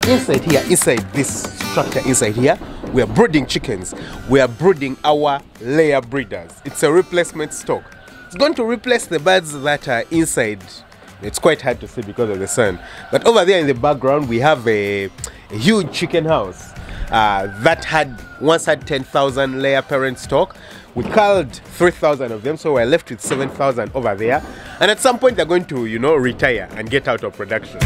Inside here, inside this structure inside here, we are brooding chickens. We are brooding our layer breeders. It's a replacement stock. It's going to replace the birds that are inside. It's quite hard to see because of the sun. But over there in the background, we have a huge chicken house that once had 10,000 layer parent stock. We culled 3,000 of them, so we're left with 7,000 over there. And at some point, they're going to, retire and get out of production.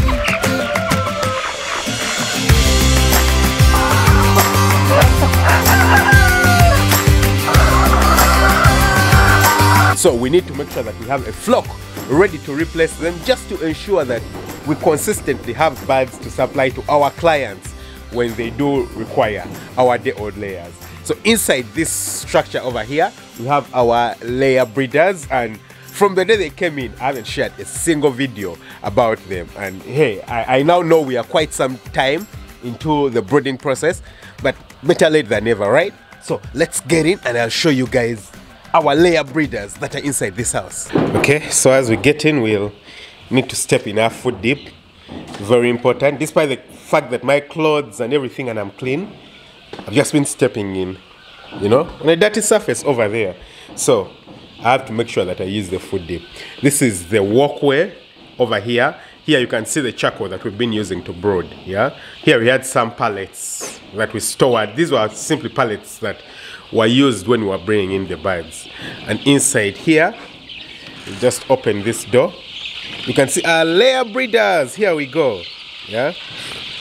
So we need to make sure that we have a flock ready to replace them, just to ensure that we consistently have birds to supply to our clients when they do require our day-old layers. So inside this structure over here, we have our layer breeders, and from the day they came in, I haven't shared a single video about them. And hey, I now know we are quite some time into the brooding process, but better late than never, right? So let's get in and I'll show you guys our layer breeders that are inside this house. Okay, so as we get in, we'll need to step in our food dip. Very important. Despite the fact that my clothes and everything and I'm clean, I've just been stepping in, on a dirty surface over there. So I have to make sure that I use the food dip. This is the walkway over here. Here you can see the charcoal that we've been using to brood. Yeah. Here we had some pallets that we stored. These were simply pallets that were used when we were bringing in the birds. And inside here, we just open this door. You can see our layer breeders. Here we go. Yeah.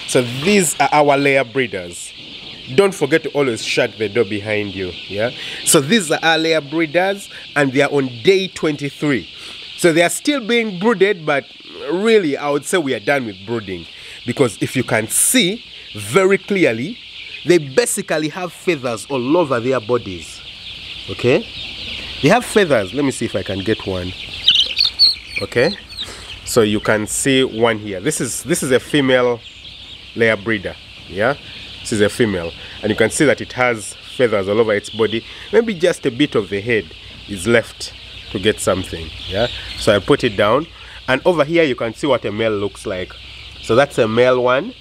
So these are our layer breeders. Don't forget to always shut the door behind you. Yeah. So these are our layer breeders, and they are on day 23. So they are still being brooded, but really I would say we are done with brooding, because if you can see very clearly, they basically have feathers all over their bodies. Okay, they have feathers. Let me see if I can get one. Okay, so you can see one here. This is a female layer breeder. Yeah, this is a female, and you can see that it has feathers all over its body. Maybe just a bit of the head is left to get something. Yeah, so I put it down, and over here you can see what a male looks like. So that's a male one,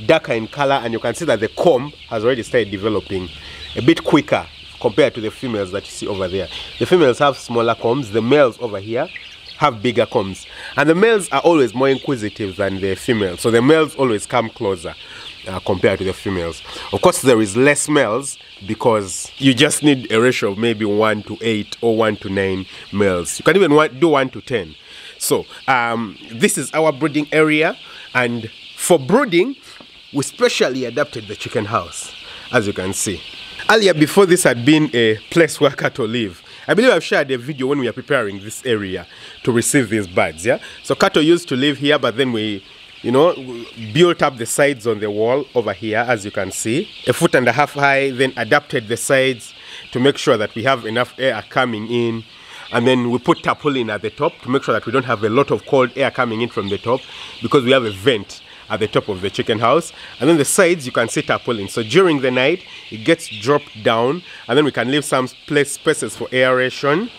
darker in color, and you can see that the comb has already started developing a bit quicker compared to the females that you see over there. The females have smaller combs, the males over here have bigger combs, and the males are always more inquisitive than the females, so the males always come closer compared to the females. Of course, there is less males because you just need a ratio of maybe 1:8 or 1:9 males. You can even do 1:10. So this is our brooding area, and for brooding we specially adapted the chicken house, as you can see. Earlier, before this had been a place where cattle live. I believe I've shared a video when we are preparing this area to receive these birds. Yeah, so cattle used to live here, but then we built up the sides on the wall over here, as you can see, 1.5 feet high, then adapted the sides to make sure that we have enough air coming in. And then we put tarpaulin at the top to make sure that we don't have a lot of cold air coming in from the top, because we have a vent at the top of the chicken house. And then the sides, you can see tarpaulin. So during the night, it gets dropped down, and then we can leave some spaces for aeration,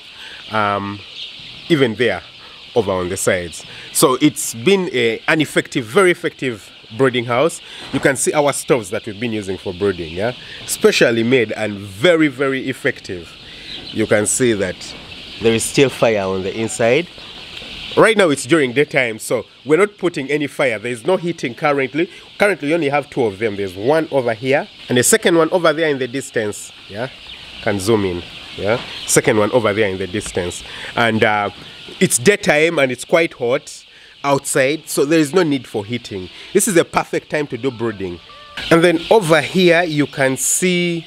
even there over on the sides. So it's been an effective, very effective brooding house. You can see our stoves that we've been using for brooding. Yeah, specially made and very, very effective. You can see that there is still fire on the inside. Right now it's during daytime, so we're not putting any fire. There is no heating currently. Currently we only have 2 of them. There's one over here and the second one over there in the distance. Yeah, can zoom in. Yeah, second one over there in the distance. And it's daytime and it's quite hot outside, so there is no need for heating. This is a perfect time to do brooding. And then over here you can see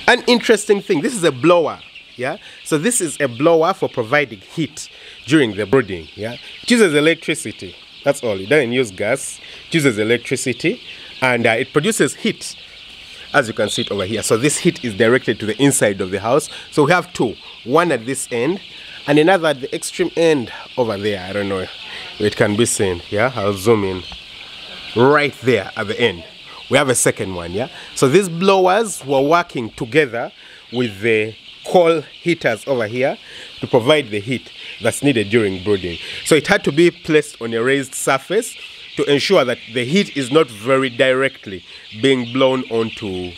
an interesting thing. This is a blower. Yeah, so this is a blower for providing heat during the brooding. Yeah, it uses electricity. That's all. It doesn't use gas. It uses electricity, and it produces heat, as you can see it over here. So this heat is directed to the inside of the house. So we have 2, one at this end and another at the extreme end over there. I don't know if it can be seen. Yeah, I'll zoom in. Right there at the end, we have a second one. Yeah, so these blowers were working together with the coal heaters over here to provide the heat that's needed during brooding. So it had to be placed on a raised surface to ensure that the heat is not very directly being blown onto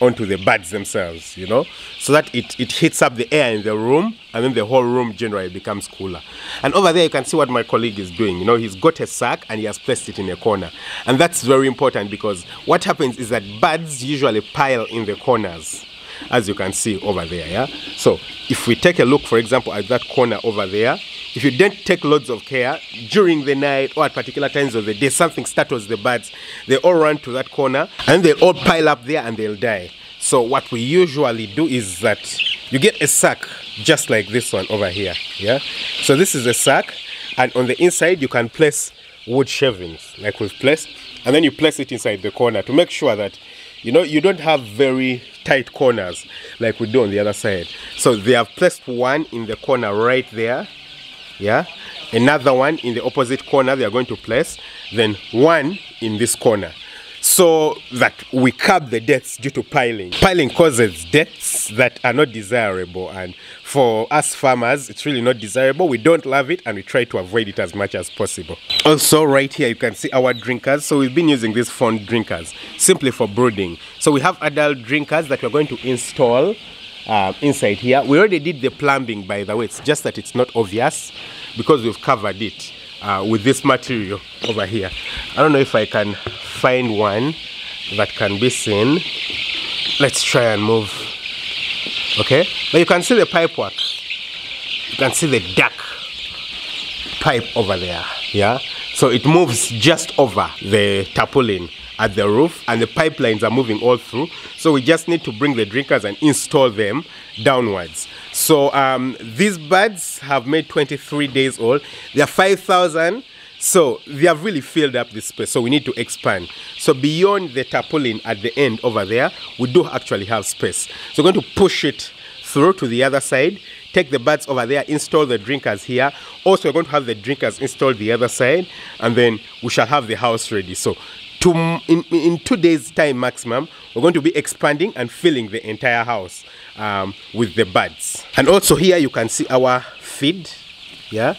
the birds themselves, you know, so that it heats up the air in the room, and then the whole room generally becomes cooler. And over there you can see what my colleague is doing. You know, he's got a sack and he has placed it in a corner, and that's very important because what happens is that birds usually pile in the corners, as you can see over there. Yeah, so if we take a look, for example, at that corner over there, if you don't take loads of care during the night or at particular times of the day, something startles the birds, they all run to that corner and they all pile up there and they'll die. So what we usually do is that you get a sack just like this one over here. Yeah, so this is a sack, and on the inside you can place wood shavings like we've placed, and then you place it inside the corner to make sure that, you know, you don't have very tight corners like we do on the other side. So they have placed one in the corner right there. Yeah, another one in the opposite corner they are going to place, then one in this corner, so that we curb the deaths due to piling. Piling causes deaths that are not desirable, and for us farmers it's really not desirable. We don't love it and we try to avoid it as much as possible. Also right here you can see our drinkers. So we've been using these fond drinkers simply for brooding. So we have adult drinkers that we're going to install inside here. We already did the plumbing, by the way. It's just that it's not obvious because we've covered it with this material over here. I don't know if I can find one that can be seen. Let's try and move. Okay, but you can see the pipe work. You can see the dark pipe over there. Yeah, so it moves just over the tarpaulin at the roof, and the pipelines are moving all through. So we just need to bring the drinkers and install them downwards. So these birds have made 23 days old. They are 5,000. So they have really filled up this space. So we need to expand. So beyond the tarpaulin at the end over there, we do actually have space. So we're going to push it through to the other side, take the birds over there, install the drinkers here. Also, we're going to have the drinkers installed the other side, and then we shall have the house ready. So in 2 days time maximum, we're going to be expanding and filling the entire house with the birds. And also here you can see our feed. Yeah,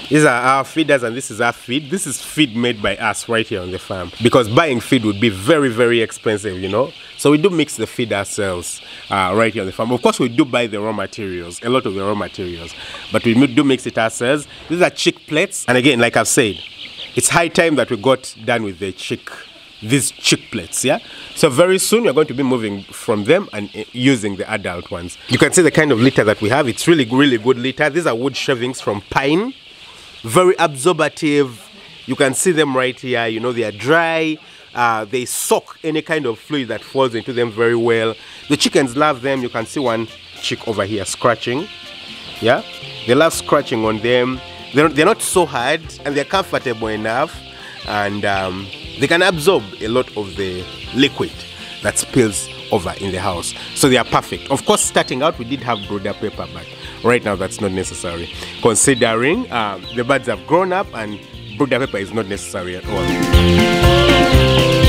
these are our feeders and this is our feed. This is feed made by us right here on the farm, because buying feed would be very, very expensive, you know. So we do mix the feed ourselves right here on the farm. Of course we do buy the raw materials, a lot of the raw materials, but we do mix it ourselves. These are chick plates, and again, like I've said, it's high time that we got done with these chick plates. Yeah, so very soon we're going to be moving from them and using the adult ones. You can see the kind of litter that we have. It's really, really good litter. These are wood shavings from pine, very absorbative. You can see them right here. You know, they are dry. They soak any kind of fluid that falls into them very well. The chickens love them. You can see one chick over here scratching. Yeah, they love scratching on them. They're not so hard, and they're comfortable enough, and they can absorb a lot of the liquid that spills over in the house. So they are perfect. Of course, starting out we did have brooder paper, but right now that's not necessary, considering the birds have grown up and brooder paper is not necessary at all.